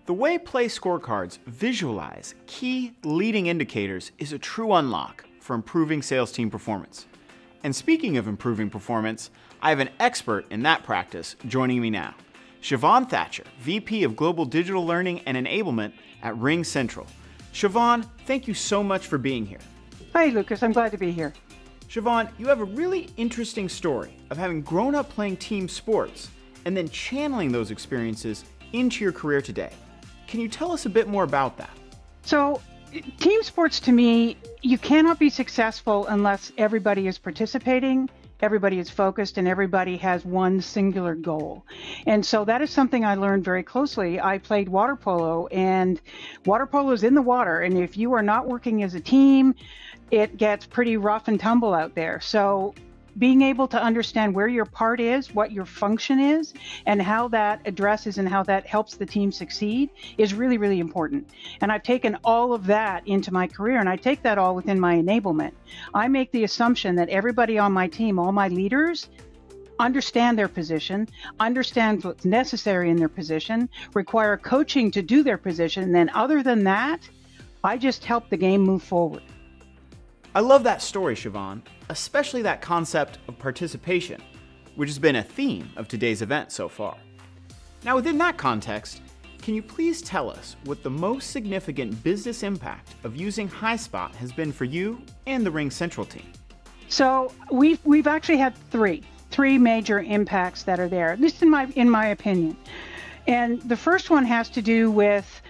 The way Play Scorecards visualize key leading indicators is a true unlock for improving sales team performance. And speaking of improving performance, I have an expert in that practice joining me now. Sheevaun Thatcher, VP of Global Digital Learning and Enablement at RingCentral. Sheevaun, thank you so much for being here. Hi, Lucas. I'm glad to be here. Sheevaun, you have a really interesting story of having grown up playing team sports and then channeling those experiences into your career today. Can you tell us a bit more about that? So, team sports to me, you cannot be successful unless everybody is participating, everybody is focused, and everybody has one singular goal. And so that is something I learned very closely. I played water polo, and water polo is in the water. And if you are not working as a team, it gets pretty rough and tumble out there. So being able to understand where your part is, what your function is, and how that addresses and how that helps the team succeed is really, really important. And I've taken all of that into my career, and I take that all within my enablement. I make the assumption that everybody on my team, all my leaders, understand their position, understand what's necessary in their position, require coaching to do their position, and then other than that, I just help the game move forward. I love that story, Sheevaun, especially that concept of participation, which has been a theme of today's event so far. Now, within that context, can you please tell us what the most significant business impact of using Highspot has been for you and the RingCentral team? So we've actually had three major impacts that are there, at least in my opinion. And the first one has to do with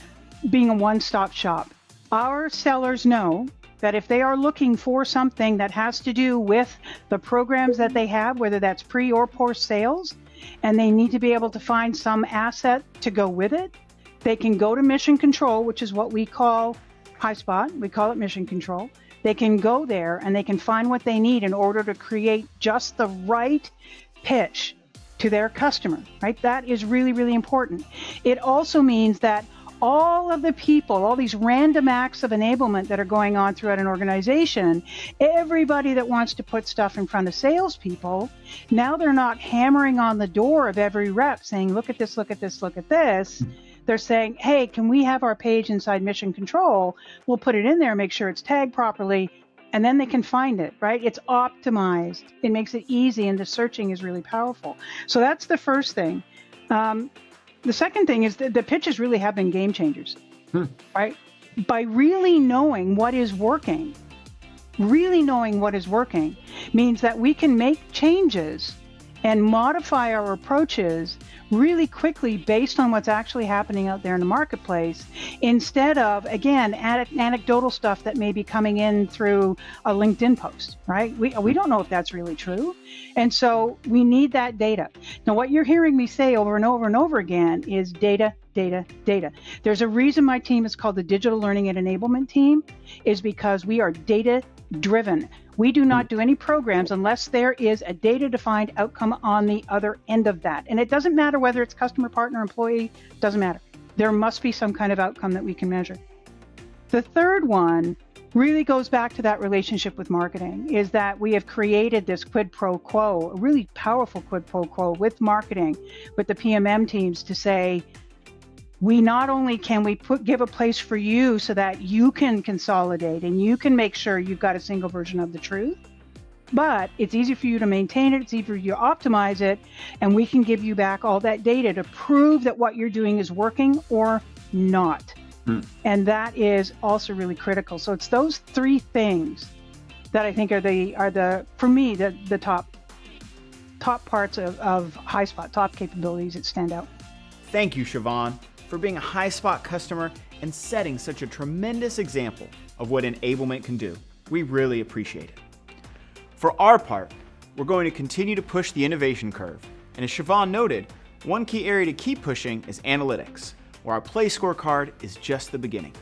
being a one-stop shop. Our sellers know that if they are looking for something that has to do with the programs that they have, whether that's pre or post sales, and they need to be able to find some asset to go with it, they can go to Mission Control, which is what we call Highspot. We call it Mission Control. They can go there and they can find what they need in order to create just the right pitch to their customer, right? That is really, really important. It also means that all of the people, all these random acts of enablement that are going on throughout an organization, everybody that wants to put stuff in front of salespeople, now they're not hammering on the door of every rep saying, look at this, look at this, look at this. They're saying, hey, can we have our page inside Mission Control? We'll put it in there, make sure it's tagged properly, and then they can find it, right? It's optimized. It makes it easy, and the searching is really powerful. So that's the first thing. The second thing is that the pitches really have been game changers, right? By really knowing what is working means that we can make changes and modify our approaches really quickly based on what's actually happening out there in the marketplace, instead of, again, anecdotal stuff that may be coming in through a LinkedIn post, right? We don't know if that's really true. And so we need that data. Now, what you're hearing me say over and over and over again is data, data, data. There's a reason my team is called the Digital Learning and Enablement team, is because we are data-driven. We do not do any programs unless there is a data-defined outcome on the other end of that. And it doesn't matter whether it's customer, partner, employee, doesn't matter. There must be some kind of outcome that we can measure. The third one really goes back to that relationship with marketing, is that we have created this quid pro quo, a really powerful quid pro quo with marketing, with the PMM teams to say, we not only can we give a place for you so that you can consolidate and you can make sure you've got a single version of the truth, but it's easy for you to maintain it, it's easy for you to optimize it, and we can give you back all that data to prove that what you're doing is working or not. And that is also really critical. So it's those three things that I think are for me, the top parts of Highspot, top capabilities that stand out. Thank you, Sheevaun, for being a Highspot customer and setting such a tremendous example of what enablement can do. We really appreciate it. For our part, we're going to continue to push the innovation curve. And as Sheevaun noted, one key area to keep pushing is analytics, where our Play Scorecard is just the beginning.